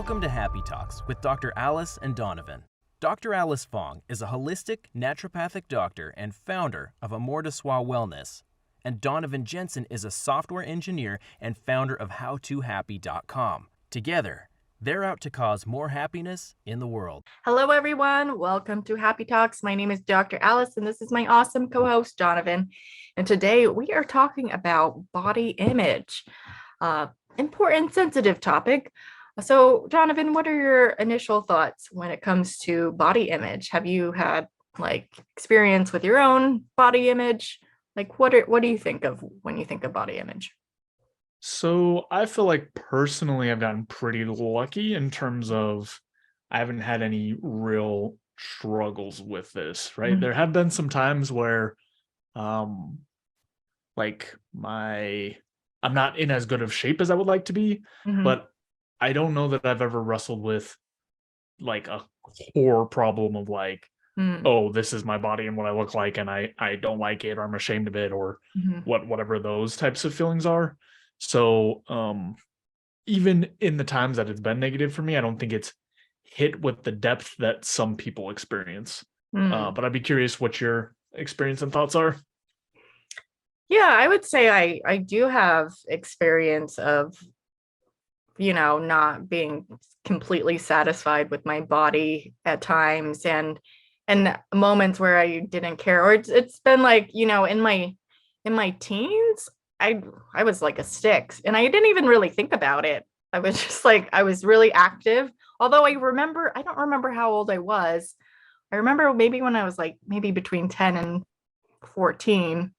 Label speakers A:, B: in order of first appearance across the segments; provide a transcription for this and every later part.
A: Welcome to Happy Talks with Dr. Alice and Donovan. Dr. Alice Fong is a holistic naturopathic doctor and founder of Amor de Soi Wellness, and Donovan Jensen is a software engineer and founder of HowToHappy.com. Together, they're out to cause more happiness in the world.
B: Hello, everyone. Welcome to Happy Talks. My name is Dr. Alice, and this is my awesome co-host, Donovan. And today we are talking about body image, important, sensitive topic. So, Donovan, what are your initial thoughts when it comes to body image? Have you had experience with your own body image? What do you think of when you think of body image?
C: So I feel like personally I've gotten pretty lucky in terms of I haven't had any real struggles with this, right?
B: Mhm.
C: There have been some times where like I'm not in as good of shape as I would like to be,
B: Mhm.
C: but I don't know that I've ever wrestled with like a core problem of like,
B: Mhm.
C: oh, this is my body and what I look like and I don't like it or I'm ashamed of it or
B: Mhm.
C: whatever those types of feelings are. So even in the times that it's been negative for me, I don't think it's hit with the depth that some people experience.
B: Mhm.
C: But I'd be curious what your experience and thoughts are.
B: Yeah, I would say I do have experience of not being completely satisfied with my body at times and moments where I didn't care. Or it's been in my teens, I was like a six and I didn't even really think about it. I was just I was really active. Although I don't remember how old I was. I remember maybe when I was maybe between 10 and 14,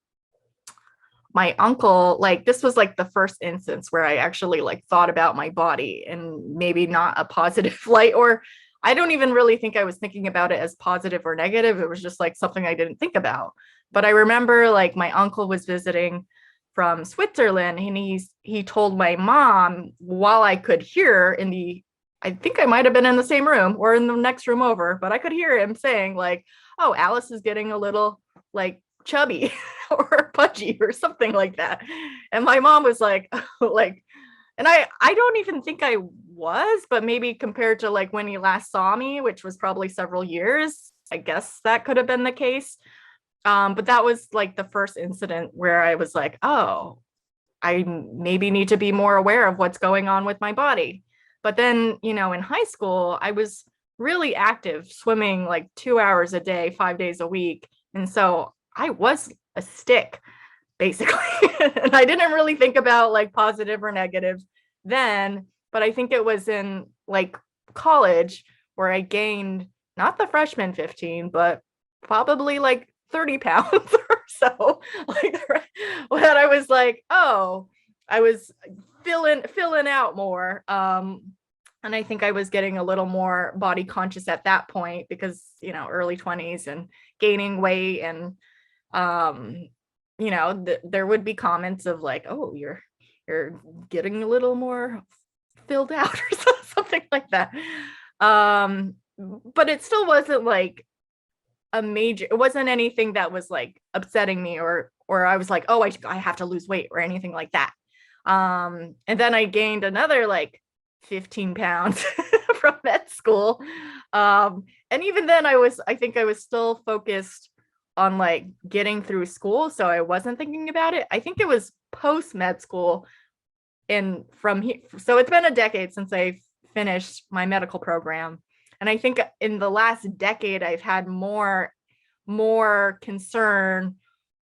B: my uncle, this was the first instance where I actually thought about my body and maybe not a positive light, or I don't even really think I was thinking about it as positive or negative. It was just something I didn't think about. But I remember my uncle was visiting from Switzerland and he told my mom, while I could hear I think I might have been in the same room or in the next room over, but I could hear him saying oh, Alice is getting a little chubby or pudgy or something like that. And my mom was and I don't even think I was, but maybe compared to when he last saw me, which was probably several years, I guess that could have been the case. But that was the first incident where I was oh, I maybe need to be more aware of what's going on with my body. But then, in high school, I was really active, swimming 2 hours a day, 5 days a week. And so I was a stick, basically. And I didn't really think about positive or negative then, but I think it was in college where I gained not the freshman 15, but probably 30 pounds or so. When I was oh, I was filling out more. And I think I was getting a little more body conscious at that point because, early 20s and gaining weight and there would be comments of oh, you're getting a little more filled out or something like that. But it still wasn't it wasn't anything that was upsetting me or I was oh, I have to lose weight or anything like that. And then I gained another 15 pounds from med school. And even then I think I was still focused on getting through school, so I wasn't thinking about it. I think it was post med school, and from here, so it's been a decade since I finished my medical program, and I think in the last decade I've had more concern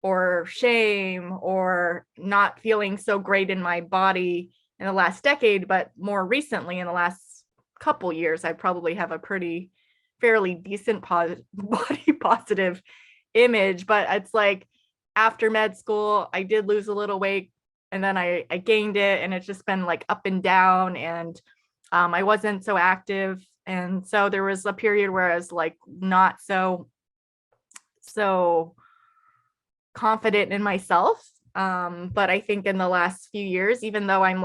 B: or shame or not feeling so great in my body in the last decade. But more recently, in the last couple years, I probably have a fairly decent body positive image. But it's after med school, I did lose a little weight and then I gained it, and it's just been up and down, and I wasn't so active. And so there was a period where I was not so confident in myself. But I think in the last few years, even though I'm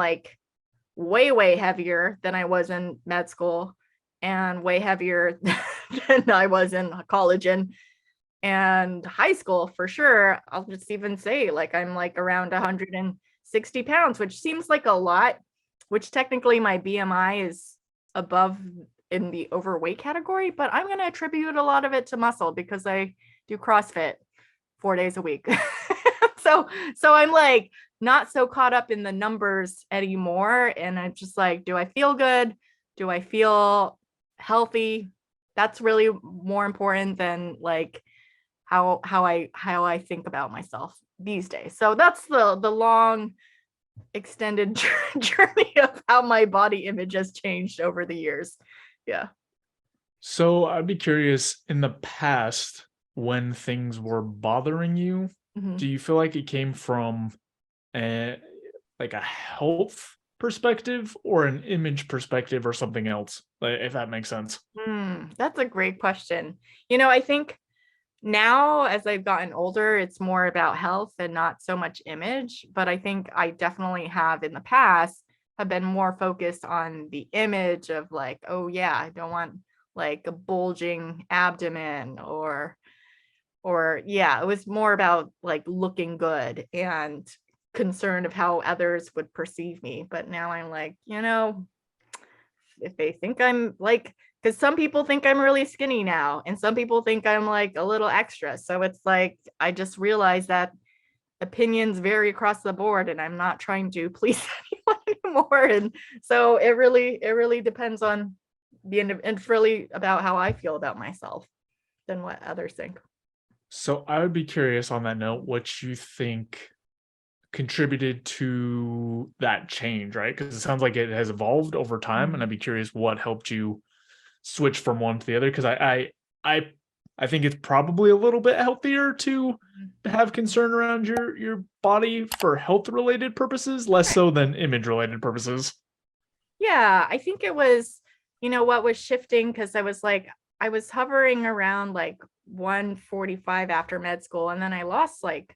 B: way heavier than I was in med school and way heavier than I was in college and high school, for sure, I'll just even say I'm around 160 pounds, which seems like a lot, which technically my BMI is above in the overweight category, but I'm going to attribute a lot of it to muscle because I do CrossFit 4 days a week. So I'm like not so caught up in the numbers anymore. And I'm just like, do I feel good? Do I feel healthy? That's really more important than like how I think about myself these days. So that's the long extended journey of how my body image has changed over the years. Yeah.
C: So I'd be curious, in the past, when things were bothering you,
B: Mhm.
C: do you feel like it came from a like a health perspective or an image perspective or something else? Like, if that makes sense.
B: That's a great question. I think now as I've gotten older, it's more about health and not so much image. But I think I definitely have in the past have been more focused on the image of like, oh yeah, I don't want like a bulging abdomen or yeah, it was more about like looking good and concern of how others would perceive me. But now I'm like, if they think I'm like, because some people think I'm really skinny now, and some people think I'm like a little extra. So it's like, I just realized that opinions vary across the board, and I'm not trying to please anyone anymore. And so it really depends on the end of, and really about how I feel about myself than what others think.
C: So I would be curious on that note, what you think contributed to that change, right? Because it sounds like it has evolved over time, and I'd be curious what helped you switch from one to the other. Because I I think it's probably a little bit healthier to have concern around your body for health related purposes, less so than image related purposes.
B: Yeah, I think it was, what was shifting because I was hovering around like 145 after med school, and then I lost like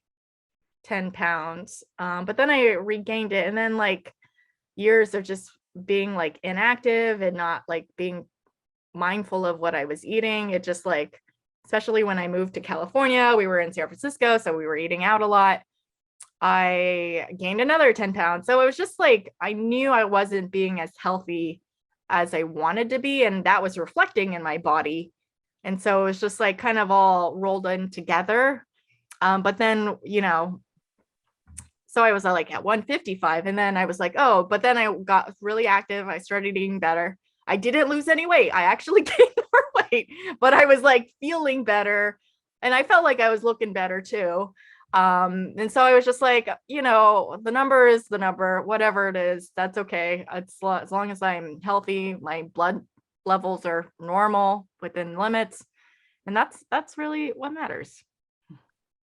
B: 10 pounds. But then I regained it, and then like years of just being like inactive and not like being mindful of what I was eating. It just like, especially when I moved to California, we were in San Francisco, so we were eating out a lot. I gained another 10 pounds. So it was just like, I knew I wasn't being as healthy as I wanted to be. And that was reflecting in my body. And so it was just like kind of all rolled in together. But then, so I was like at 155. And then I was like, oh, but then I got really active. I started eating better. I didn't lose any weight. I actually gained more weight, but I was like feeling better. And I felt like I was looking better too. And so I was just like, the number is the number, whatever it is, that's okay. It's as long as I'm healthy, my blood levels are normal within limits. And that's really what matters.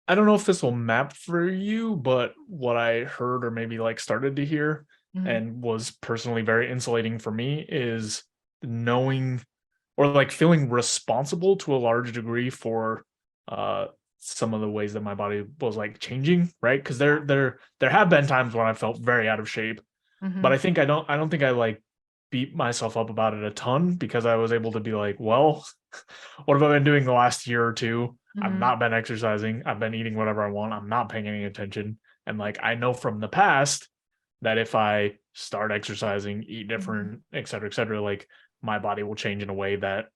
C: I don't know if this will map for you, but what I heard or maybe like started to hear
B: Mhm.
C: and was personally very insulating for me is knowing or like feeling responsible to a large degree for uh some of the ways that my body was like changing, right? Because there have been times when I felt very out of shape, but
B: Mhm.
C: I don't think I like beat myself up about it a ton because I was able to be like, well, what have I been doing the last year or two? I've
B: Mhm.
C: not been exercising. I've been eating whatever I want. I'm not paying any attention. And like I know from the past that if I start exercising, eat
B: Mhm.
C: different, et cetera, like my body will change in a way that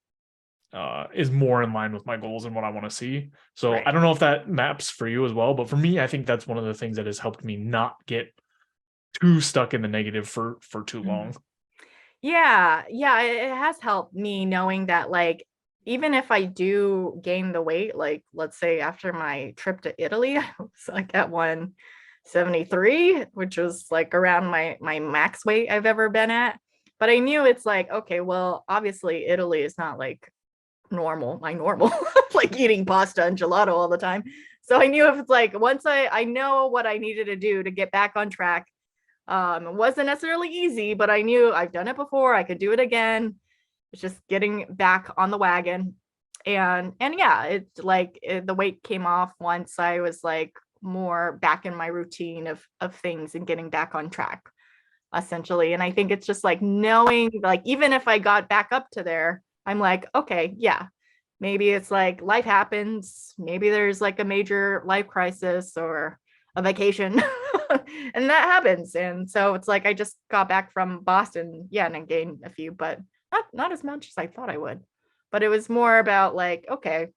C: is more in line with my goals and what I want to see. So I
B: Right.
C: don't know if that maps for you as well, but for me, I think that's one of the things that has helped me not get too stuck in the negative for too
B: Mhm.
C: long.
B: Yeah, yeah, it has helped me knowing that like even if I do gain the weight, like let's say after my trip to Italy, I was like at 173, which was like around my max weight I've ever been at. But I knew it's like, okay, well, obviously Italy is not like my normal, like eating pasta and gelato all the time. So I knew if it's like once I know what I needed to do to get back on track. It wasn't necessarily easy, but I knew I've done it before. I could do it again. It's just getting back on the wagon. And yeah, it's like the weight came off once I was like more back in my routine of things and getting back on track essentially. And I think it's just like knowing like even if I got back up to there, I'm like, okay, yeah, maybe it's like life happens. Maybe there's like a major life crisis or a vacation. And that happens. And so it's like I just got back from Boston, yeah, and I gained a few, but not as much as I thought I would, but it was more about like, okay,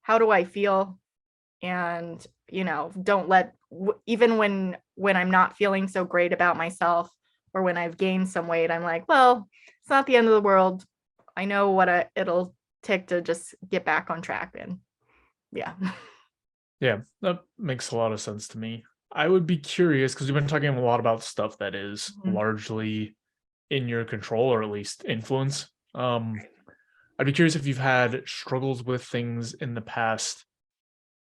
B: how do I feel? And, don't let, even when I'm not feeling so great about myself, or when I've gained some weight, I'm like, well, it's not the end of the world. I know what it'll take to just get back on track. And yeah.
C: Yeah, that makes a lot of sense to me. I would be curious because we've been talking a lot about stuff that is
B: Mhm.
C: largely in your control or at least influence. I'd be curious if you've had struggles with things in the past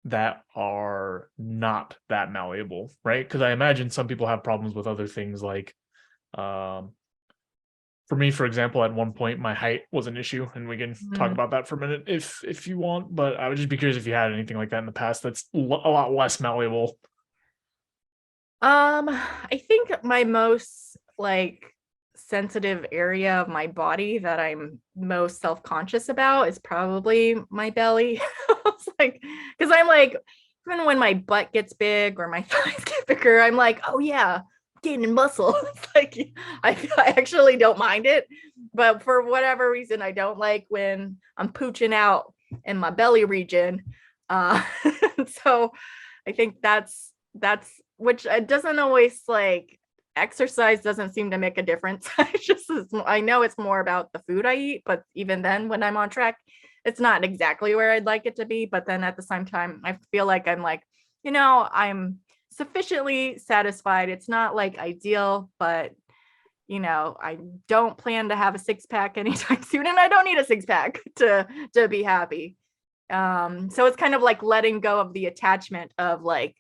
C: that are not that malleable, right? Because I imagine some people have problems with other things like, um, for me, for example, at one point my height was an issue, and we can talk
B: Mhm.
C: about that for a minute if you want. But I would just be curious if you had anything like that in the past that's a lot less malleable.
B: I think my most like sensitive area of my body that I'm most self-conscious about is probably my belly. It's like, because I'm like, even when my butt gets big or my thighs get bigger, I'm like, oh yeah, gaining muscle. It's like I actually don't mind it, but for whatever reason, I don't like when I'm pooching out in my belly region. Uh, so I think that's which it doesn't always like exercise doesn't seem to make a difference. I know it's more about the food I eat, but even then when I'm on track, it's not exactly where I'd like it to be. But then at the same time, I feel like I'm like, I'm sufficiently satisfied. It's not like ideal, but I don't plan to have a six pack anytime soon, and I don't need a six pack to be happy. So it's kind of like letting go of the attachment of like,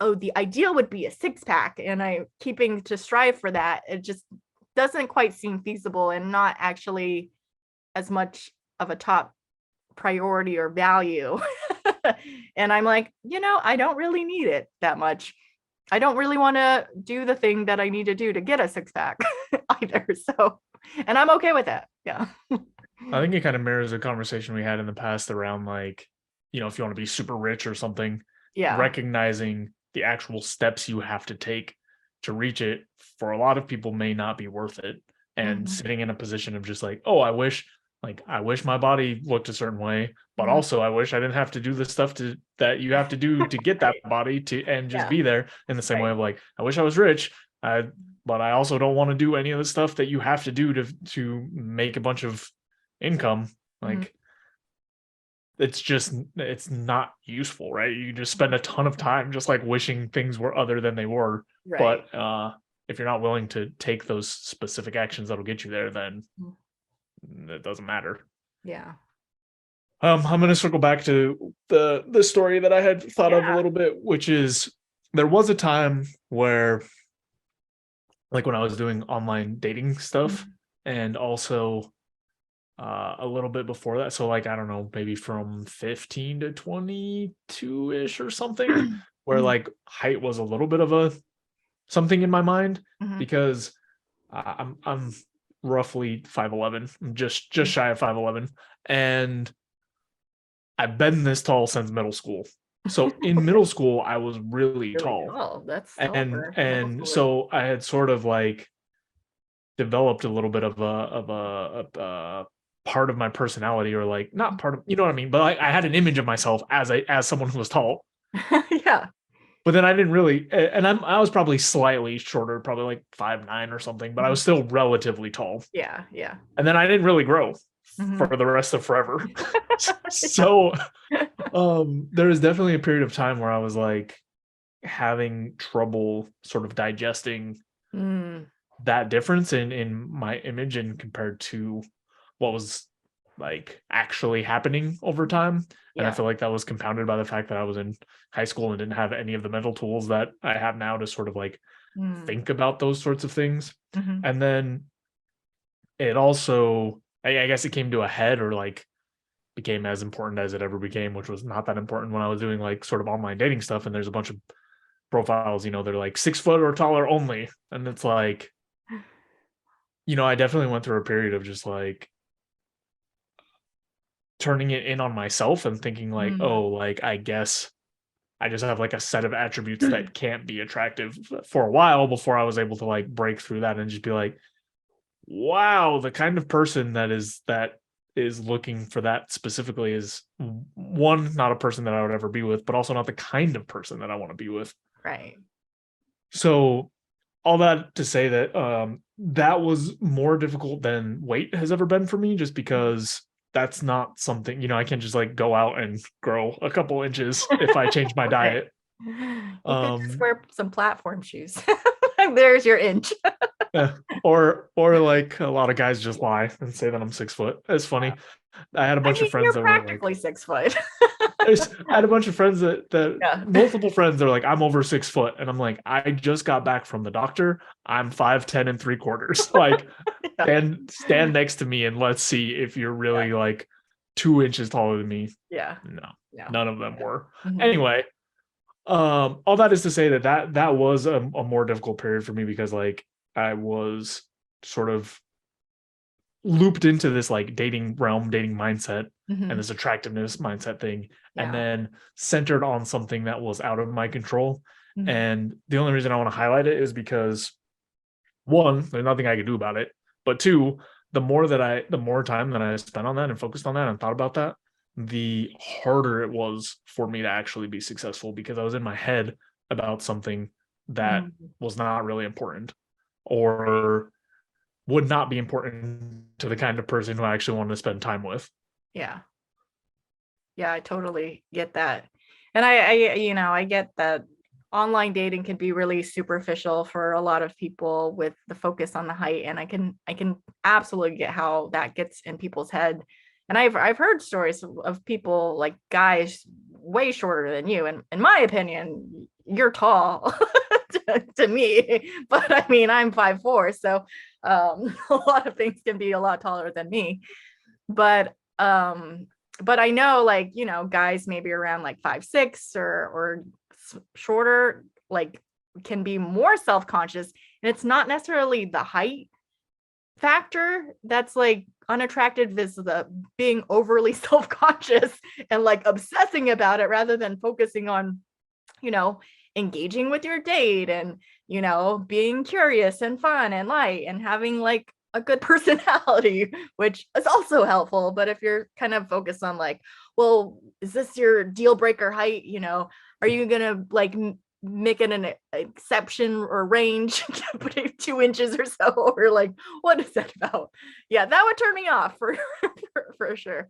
B: oh, the ideal would be a six pack, and I keeping to strive for that. It just doesn't quite seem feasible and not actually as much of a top priority or value. And I'm like, I don't really need it that much. I don't really want to do the thing that I need to do to get a six pack either. So, and I'm okay with that. Yeah.
C: I think it kind of mirrors a conversation we had in the past around like, if you want to be super rich or something,
B: Yeah.
C: recognizing the actual steps you have to take to reach it for a lot of people may not be worth it. And
B: Mhm.
C: sitting in a position of just like, oh, I wish my body looked a certain way, but
B: Mhm.
C: also I wish I didn't have to do the stuff that you have to do to get that
B: Right.
C: body to and just
B: Yeah.
C: be there in the same way
B: Right.
C: of like, I wish I was rich. But I also don't want to do any of the stuff that you have to do to make a bunch of income.
B: Mhm.
C: Like it's not useful, right? You just spend a ton of time just like wishing things were other than they were.
B: Right.
C: But if you're not willing to take those specific actions that'll get you there, then
B: Mhm.
C: it doesn't matter.
B: Yeah.
C: I'm gonna circle back to the story that I had thought of a
B: Yeah.
C: little bit, which is there was a time where like when I was doing online dating stuff
B: Mhm.
C: and also a little bit before that. So like I don't know, maybe from 15 to 22-ish or something, where
B: Mhm.
C: like height was a little bit of a something in my mind
B: Mhm.
C: because I'm roughly 5'11. I'm just
B: Mhm.
C: shy of 5'11. And I've been this tall since middle school. So in middle school, I was really
B: Really
C: tall.
B: tall. That's tall
C: And
B: for middle
C: and
B: schooler.
C: so I had sort of like developed a little bit of a part of my personality or like not part of what I mean, but like I had an image of myself as someone who was tall.
B: Yeah.
C: But then I didn't really and I was probably slightly shorter, probably like 5'9" or something, but I
B: Mhm.
C: was still relatively tall.
B: Yeah. Yeah.
C: And then I didn't really grow for
B: Mhm.
C: the rest of forever. So there was definitely a period of time where I was like having trouble sort of digesting
B: Mm.
C: that difference in my image and compared to what was like actually happening over time. And I
B: Yeah.
C: feel like that was compounded by the fact that I was in high school and didn't have any of the mental tools that I have now to sort of like
B: Mm.
C: think about those sorts of things.
B: Mhm.
C: And then it also, I guess it came to a head or like became as important as it ever became, which was not that important when I was doing like sort of online dating stuff. And there's a bunch of profiles, they're like 6 foot or taller only. And it's like, I definitely went through a period of just like turning it in on myself and thinking like,
B: Mm.
C: oh, like I guess I just have like a set of attributes that can't be attractive for a while before I was able to like break through that and just be like, wow, the kind of person that is looking for that specifically is, one, not a person that I would ever be with, but also not the kind of person that I want to be with.
B: Right.
C: So all that to say that that was more difficult than weight has ever been for me, just because that's not something, I can't just like go out and grow a couple inches if I change my
B: Right.
C: diet.
B: You could just wear some platform shoes. There's your inch.
C: Yeah. Or like a lot of guys just lie and say that I'm 6 foot. It's funny. I had a bunch of friends
B: you're
C: that were like,
B: practically 6 foot.
C: I had a bunch of friends that
B: Yeah.
C: multiple friends, they're like, I'm over 6 foot. And I'm like, I just got back from the doctor. I'm 5'10" and 3/4. Like,
B: Yeah.
C: stand next to me and let's see if you're really like 2 inches taller than me.
B: Yeah.
C: No,
B: No.
C: none of them were.
B: Mhm.
C: Anyway, all that is to say that was a more difficult period for me, because like I was sort of looped into this like dating realm, dating mindset,
B: Mhm.
C: and this attractiveness mindset thing, and
B: Yeah.
C: then centered on something that was out of my control.
B: Mhm.
C: And the only reason I want to highlight it is because, one, there's nothing I could do about it, but two, the more time that I spent on that and focused on that and thought about that, the harder it was for me to actually be successful, because I was in my head about something that
B: Mhm.
C: was not really important, or would not be important to the kind of person who I actually wanted to spend time with.
B: Yeah. Yeah, I totally get that. And I get that online dating can be really superficial for a lot of people with the focus on the height. And I can absolutely get how that gets in people's head. And I've heard stories of people, like guys way shorter than you. And in my opinion, you're tall to me. But I mean, I'm 5'4", so a lot of things can be a lot taller than me. But I know, like, guys maybe around like 5'6" or shorter, like, can be more self-conscious, and it's not necessarily the height factor that's like unattractive, is the being overly self-conscious and like obsessing about it rather than focusing on, you know, engaging with your date and, being curious and fun and light and having like a good personality, which is also helpful. But if you're kind of focused on like, well, is this your deal breaker height? Are you gonna like make it an exception or range, put it 2 inches or so, or like, what is that about? Yeah, that would turn me off for sure.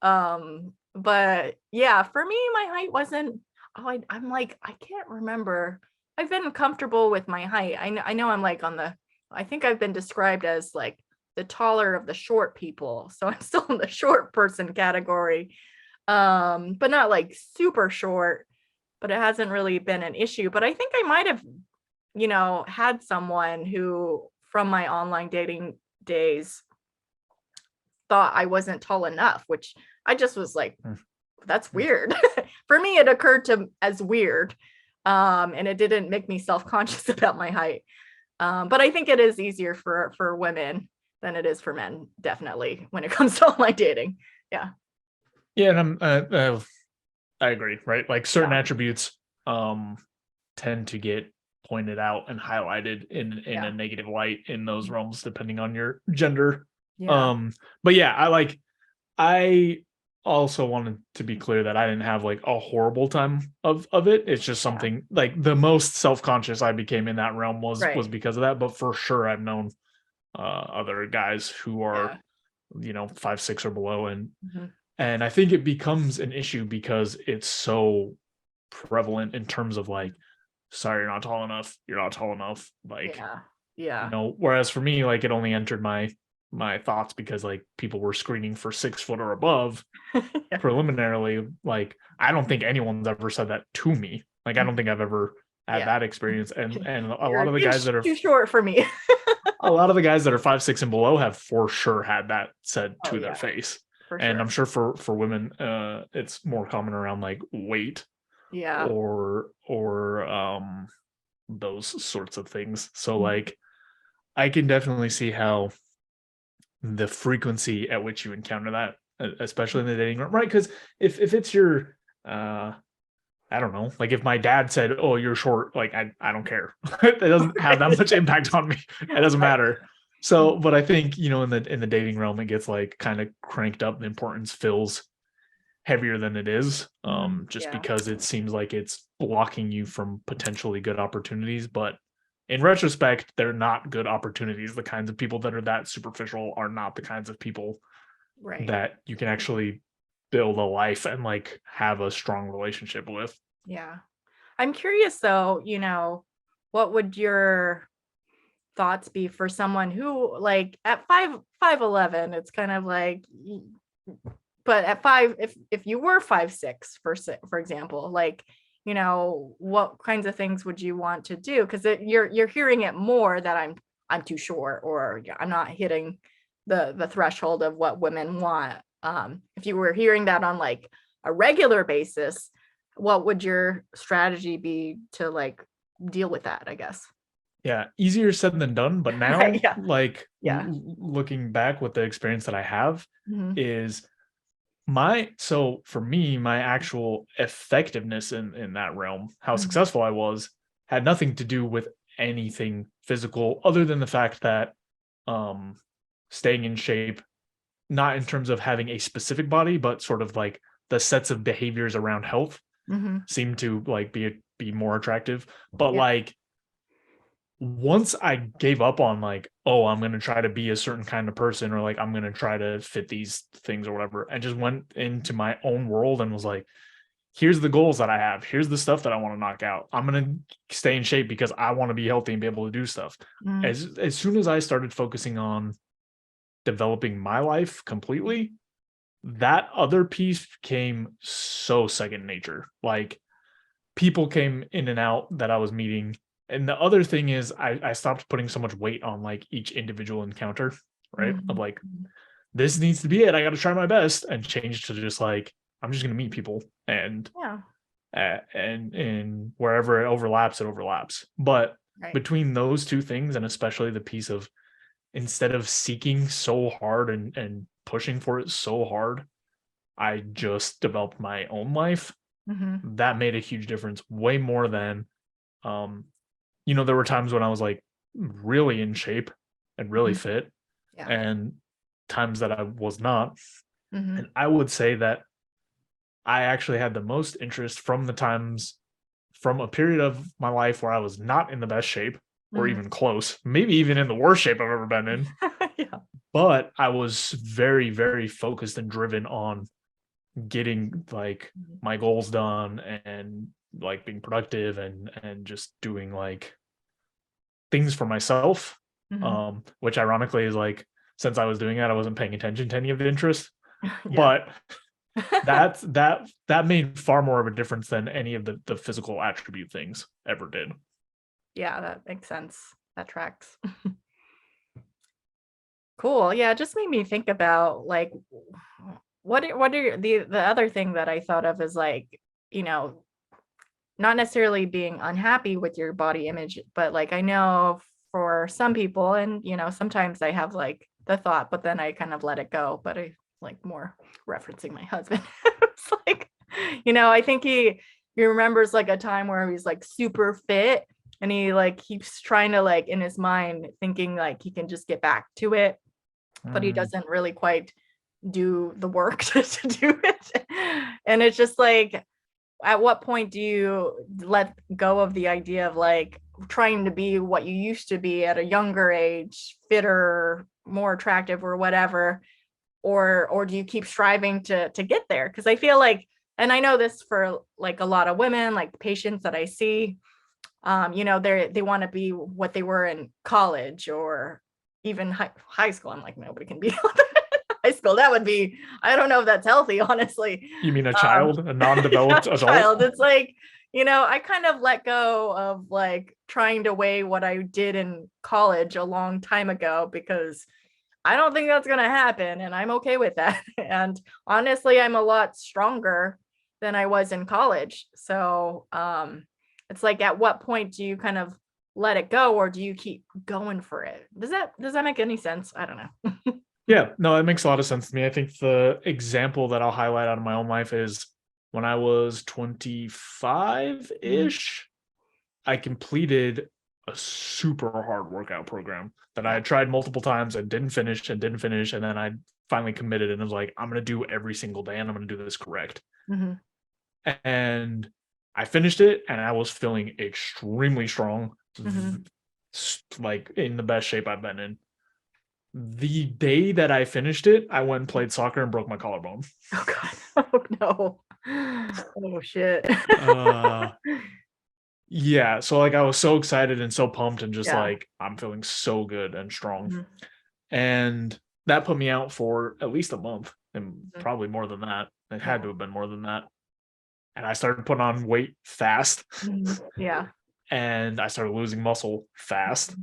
B: But yeah, for me, my height wasn't. I'm like, I can't remember. I've been comfortable with my height. I know I'm like I think I've been described as like the taller of the short people. So I'm still in the short person category. But not like super short, but it hasn't really been an issue. But I think I might have, had someone who from my online dating days thought I wasn't tall enough, which I just was like, that's weird. For me, it occurred to as weird. And it didn't make me self-conscious about my height. But I think it is easier for women than it is for men, definitely, when it comes to online dating. Yeah.
C: Yeah, and I agree, right? Like certain
B: Yeah.
C: attributes tend to get pointed out and highlighted in
B: Yeah.
C: a negative light in those realms, depending on your gender.
B: Yeah.
C: But yeah, I also wanted to be clear that I didn't have like a horrible time of it. It's just
B: Yeah.
C: something like the most self-conscious I became in that realm was
B: Right.
C: because of that. But for sure, I've known other guys who are,
B: Yeah.
C: 5'6" or below, and
B: Mhm.
C: I think it becomes an issue because it's so prevalent in terms of like, sorry, you're not tall enough. You're not tall enough. Like,
B: Yeah. Yeah.
C: whereas for me, like it only entered my thoughts because like people were screening for 6 foot or above
B: Yeah.
C: preliminarily. Like, I don't think anyone's ever said that to me. Like, I don't think I've ever had
B: Yeah.
C: that experience. And a
B: You're
C: lot of the
B: an
C: guys
B: inch
C: that are
B: too short for me.
C: a lot of the guys that are 5'6" and below have for sure had that said
B: Oh
C: to their
B: yeah,
C: face.
B: for
C: And
B: sure.
C: I'm sure for women, it's more common around like weight
B: Yeah.
C: or those sorts of things. So
B: Mhm.
C: like I can definitely see how the frequency at which you encounter that, especially in the dating room, right? Because if it's your I don't know, like if my dad said, "Oh, you're short," like I don't care. It doesn't have that much impact on me. It doesn't
B: Right.
C: matter. So, but I think, in the dating realm, it gets like kind of cranked up. The importance feels heavier than it is, just
B: Yeah.
C: because it seems like it's blocking you from potentially good opportunities. But in retrospect, they're not good opportunities. The kinds of people that are that superficial are not the kinds of people
B: Right.
C: that you can actually build a life and like have a strong relationship with.
B: Yeah. I'm curious though, what would your thoughts be for someone who like at 5'11", it's kind of like, but at five, if you were 5'6", for example, like, what kinds of things would you want to do? Because you're hearing it more that I'm too short, or I'm not hitting the threshold of what women want. If you were hearing that on like a regular basis, what would your strategy be to like deal with that, I guess?
C: Yeah, easier said than done. But now,
B: Right, yeah.
C: like
B: Yeah.
C: looking back with the experience that I have,
B: Mhm.
C: is so for me, my actual effectiveness in that realm, how
B: Mhm.
C: successful I was, had nothing to do with anything physical other than the fact that um staying in shape, not in terms of having a specific body, but sort of like the sets of behaviors around health
B: Mhm.
C: seem to like be more attractive. But
B: Yeah.
C: like once I gave up on like, oh, I'm gonna try to be a certain kind of person, or like I'm gonna try to fit these things or whatever, and just went into my own world and was like, here's the goals that I have. Here's the stuff that I want to knock out. I'm gonna stay in shape because I want to be healthy and be able to do stuff.
B: Mm.
C: As soon as I started focusing on developing my life completely, that other piece came so second nature. Like people came in and out that I was meeting. And the other thing is I stopped putting so much weight on like each individual encounter, right? Of
B: Mhm.
C: like, this needs to be it. I got to try my best, and change to just like, I'm just going to meet people, and
B: Yeah.
C: and wherever it overlaps, it overlaps. But
B: Right.
C: between those two things, and especially the piece of, instead of seeking so hard and pushing for it so hard, I just developed my own life.
B: Mhm.
C: That made a huge difference, way more than um there were times when I was like really in shape and really
B: Mhm.
C: fit,
B: Yeah.
C: and times that I was not.
B: Mhm.
C: And I would say that I actually had the most interest from the times, from a period of my life where I was not in the best shape or
B: Mhm.
C: even close, maybe even in the worst shape I've ever been in.
B: Yeah.
C: But I was very, very focused and driven on getting like
B: Mhm.
C: my goals done, and like being productive, and just doing like things for myself.
B: Mhm.
C: Which ironically is like, since I was doing that, I wasn't paying attention to any of the interests.
B: Yeah.
C: But that made far more of a difference than any of the physical attribute things ever did.
B: Yeah, that makes sense. That tracks. Cool. Yeah, it just made me think about like what are the other thing that I thought of is like, you know, not necessarily being unhappy with your body image, but like I know for some people, and sometimes I have like the thought, but then I kind of let it go. But I like more referencing my husband. It's like, I think he remembers like a time where he's like super fit, and he like keeps trying to like in his mind thinking like he can just get back to it, but he
C: Mm,
B: doesn't really quite do the work to do it. And it's just like, at what point do you let go of the idea of like trying to be what you used to be at a younger age, fitter, more attractive or whatever, or do you keep striving to get there? Because I feel like, and I know this for like a lot of women, like patients that I see, they want to be what they were in college or even high school. I'm like, nobody can be high school. That would be, I don't know if that's healthy, honestly.
C: you mean a
B: Um,
C: child, a non-developed adult?
B: child. It's like, I kind of let go of like trying to weigh what I did in college a long time ago, because I don't think that's going to happen. And I'm okay with that. And honestly, I'm a lot stronger than I was in college. So it's like, at what point do you kind of let it go, or do you keep going for it? Does that make any sense? I don't know.
C: Yeah, no, it makes a lot of sense to me. I think the example that I'll highlight out of my own life is when I was 25
B: Mhm.
C: ish, I completed a super hard workout program that I had tried multiple times and didn't finish. And then I finally committed and was like, I'm going to do every single day and I'm going to do this correct.
B: Mm-hmm.
C: And I finished it and I was feeling extremely strong, like in the best shape I've been in. The day that I finished it, I went and played soccer and broke my collarbone.
B: Oh God. Oh no. Oh shit.
C: Yeah, so like I was so excited and so pumped and just
B: Yeah.
C: like I'm feeling so good and strong.
B: Mhm.
C: And that put me out for at least a month and
B: Mhm.
C: probably more than that. It had
B: Yeah.
C: to have been more than that. And I started putting on weight fast
B: Yeah.
C: and I started losing muscle fast.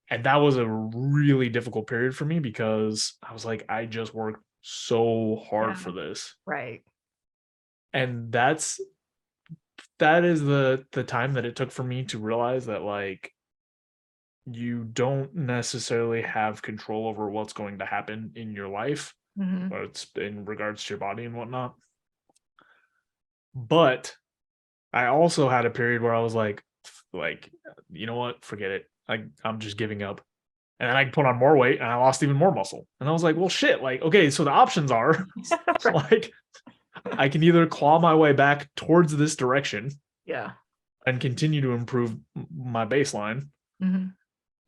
C: And that was a really difficult period for me because I was like, I just worked so hard
B: Yeah.
C: for this.
B: Right.
C: And that is the time that it took for me to realize that like you don't necessarily have control over what's going to happen in your life,
B: Mm-hmm.
C: or it's in regards to your body and whatnot. But I also had a period where I was like, you know what, forget it. I'm just giving up. And then I put on more weight and I lost even more muscle. And I was like, well, shit, like, okay, so the options are like, I can either claw my way back towards this direction,
B: Yeah,
C: and continue to improve my baseline,
B: mm-hmm.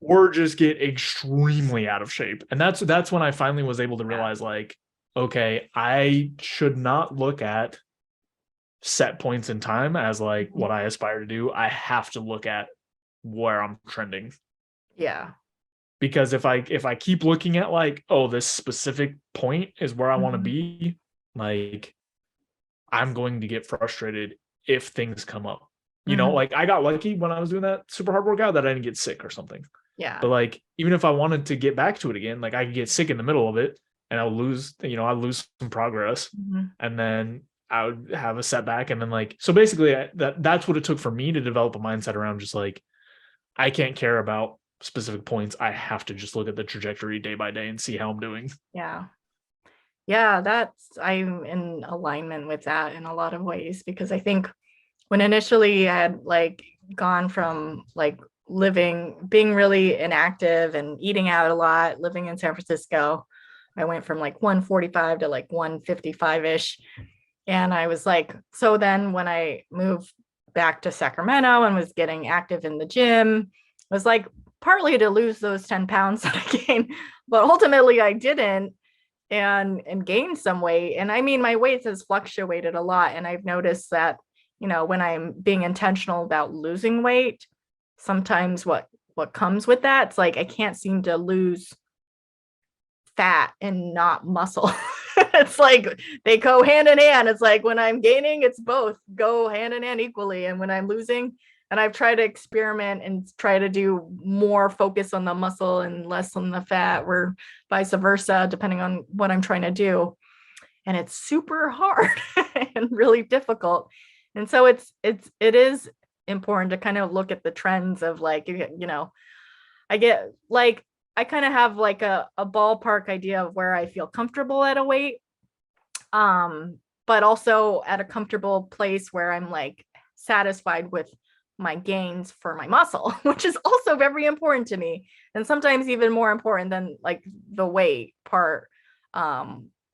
C: or just get extremely out of shape. And that's when I finally was able to realize like, okay, I should not look at set points in time as like what I aspire to do. I have to look at where I'm trending.
B: Yeah.
C: Because if I keep looking at like, oh, this specific point is where I want to be, like I'm going to get frustrated if things come up. You know, like I got lucky when I was doing that super hard workout that I didn't get sick or something.
B: Yeah.
C: But like even if I wanted to get back to it again, like I could get sick in the middle of it and I'll lose some progress, and then I would have a setback, and then like so basically that's what it took for me to develop a mindset around just like I can't care about specific points. I have to just look at the trajectory day by day and see how I'm doing.
B: Yeah. Yeah, I'm in alignment with that in a lot of ways, because I think when initially I had like gone from like being really inactive and eating out a lot, living in San Francisco, I went from like 145 to like 155-ish. And I was like, so then when I moved back to Sacramento and was getting active in the gym, it was like partly to lose those 10 pounds that I gained, but ultimately I didn't, and gained some weight. And I mean, my weight has fluctuated a lot. And I've noticed that, when I'm being intentional about losing weight, sometimes what comes with that, it's like I can't seem to lose fat and not muscle. It's like they go hand in hand. It's like when I'm gaining, it's both go hand in hand equally. And when I'm losing, and I've tried to experiment and try to do more focus on the muscle and less on the fat, or vice versa, depending on what I'm trying to do. And it's super hard and really difficult. And so it is important to kind of look at the trends of like, I get like, I kind of have like a ballpark idea of where I feel comfortable at a weight. But also at a comfortable place where I'm like satisfied with my gains for my muscle, which is also very important to me. And sometimes even more important than like the weight part,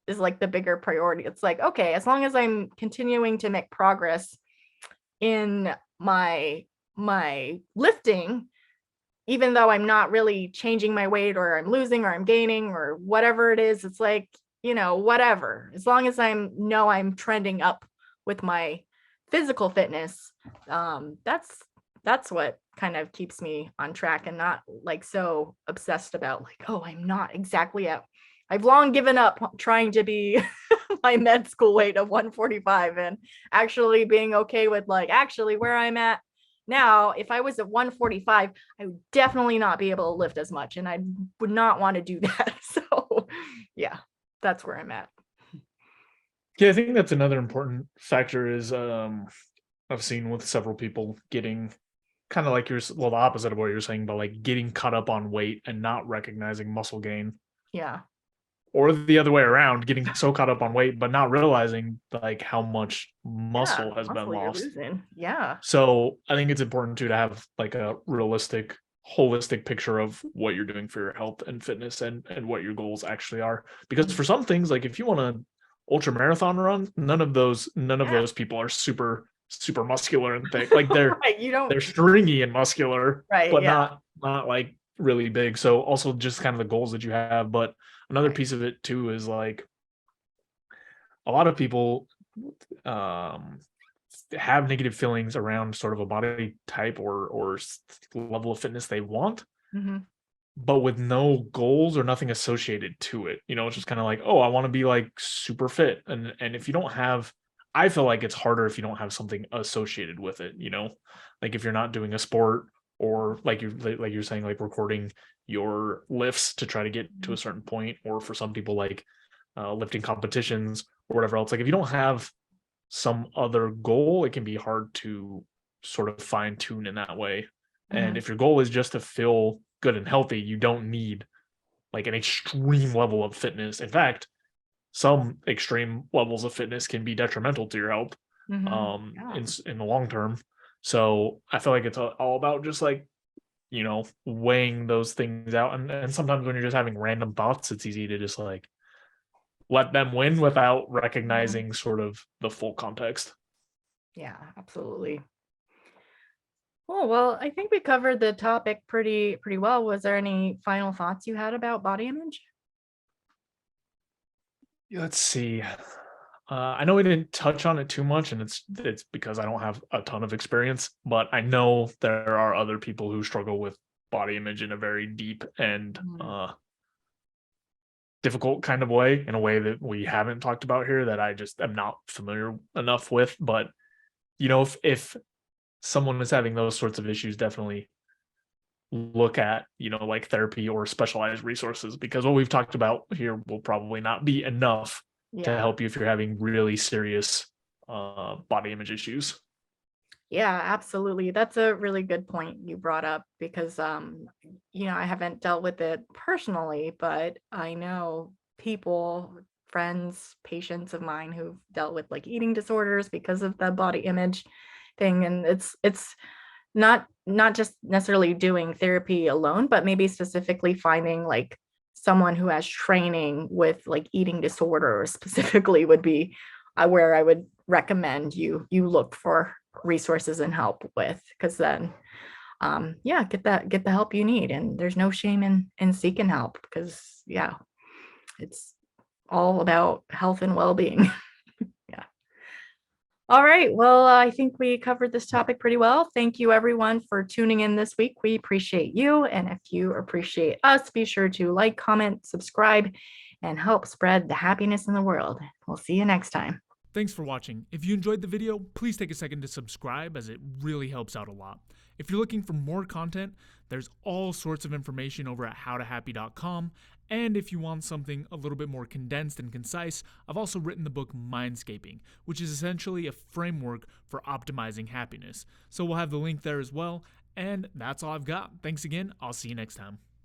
B: is like the bigger priority. It's like, okay, as long as I'm continuing to make progress in my lifting, even though I'm not really changing my weight, or I'm losing or I'm gaining or whatever it is, it's like, whatever, as long as I'm trending up with my physical fitness, that's what kind of keeps me on track, and not like so obsessed about like, oh, I'm not exactly I've long given up trying to be my med school weight of 145 and actually being okay with like actually where I'm at now. If I was at 145, I would definitely not be able to lift as much, and I would not want to do that. So yeah, that's where I'm at.
C: Yeah, I think that's another important factor is I've seen with several people getting kind of like the opposite of what you're saying, but like getting caught up on weight and not recognizing muscle gain.
B: Yeah.
C: or the other way around, getting so caught up on weight, but not realizing like how much muscle has been
B: muscle you're
C: lost.
B: losing. Yeah.
C: So I think it's important too to have like a realistic, holistic picture of what you're doing for your health and fitness and what your goals actually are. Because for some things, like if you want to ultra marathon run, none of those people are super muscular and thick. Like
B: Right. You don't.
C: they're stringy and muscular,
B: Right.
C: but
B: Yeah.
C: not like really big. So also just kind of the goals that you have. But another
B: Right.
C: piece of it too is like a lot of people um have negative feelings around sort of a body type or level of fitness they want,
B: Hmm.
C: but with no goals or nothing associated to it. It's just kind of like, oh, I want to be like super fit, and if you don't have, I feel like it's harder if you don't have something associated with it. Like if you're not doing a sport, or like you're saying, like recording your lifts to try to get to a certain point, or for some people like lifting competitions or whatever else. Like if you don't have some other goal, it can be hard to sort of fine tune in that way. And
B: Hmm.
C: if your goal is just to feel good and healthy, you don't need like an extreme level of fitness. In fact, some extreme levels of fitness can be detrimental to your health
B: Hmm. Yeah.
C: in the long term. So I feel like it's all about just like, weighing those things out. And sometimes when you're just having random thoughts, it's easy to just like let them win without
B: Mhm.
C: recognizing sort of the full context.
B: Yeah, absolutely. Oh, well, I think we covered the topic pretty well. Was there any final thoughts you had about body image?
C: Let's see. I know we didn't touch on it too much, and it's because I don't have a ton of experience, but I know there are other people who struggle with body image in a very deep and
B: Mhm.
C: difficult kind of way, in a way that we haven't talked about here that I just am not familiar enough with. But if someone is having those sorts of issues, definitely look at like therapy or specialized resources, because what we've talked about here will probably not be enough to
B: Yeah.
C: help you if you're having really serious body image issues.
B: Yeah, absolutely. That's a really good point you brought up because I haven't dealt with it personally, but I know people, friends, patients of mine who've dealt with like eating disorders because of the body image thing. And it's not just necessarily doing therapy alone, but maybe specifically finding like someone who has training with like eating disorders specifically would be where I would recommend you look for resources and help with, because then yeah, get the help you need, and there's no shame in seeking help, because yeah, it's all about health and well-being. Yeah. All right. Well, I think we covered this topic pretty well. Thank you, everyone, for tuning in this week. We appreciate you. And if you appreciate us, be sure to like, comment, subscribe, and help spread the happiness in the world. We'll see you next time.
D: Thanks for watching. If you enjoyed the video, please take a second to subscribe, as it really helps out a lot. If you're looking for more content, there's all sorts of information over at howtohappy.com. And if you want something a little bit more condensed and concise, I've also written the book Mindscaping, which is essentially a framework for optimizing happiness. So we'll have the link there as well. And that's all I've got. Thanks again. I'll see you next time.